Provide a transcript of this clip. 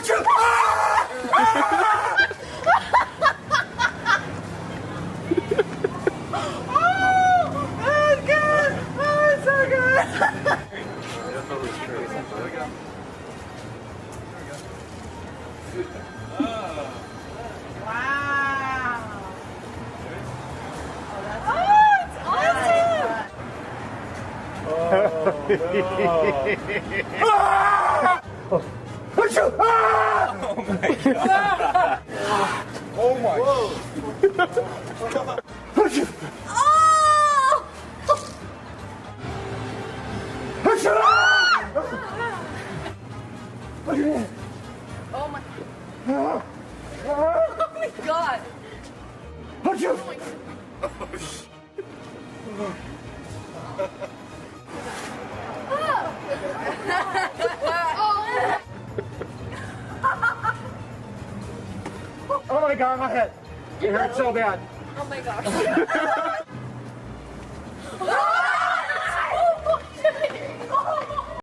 Achoo! Ah! That's good! Oh, it's so good! Wow! Oh, it's awesome! Ah! Achoo! Ah! Oh my god. Achoo! Oh! Achoo! Ah! Oh my, Ah! oh my god! Achoo! Oh my god. Oh my god, my head. It hurts so bad. Oh my gosh.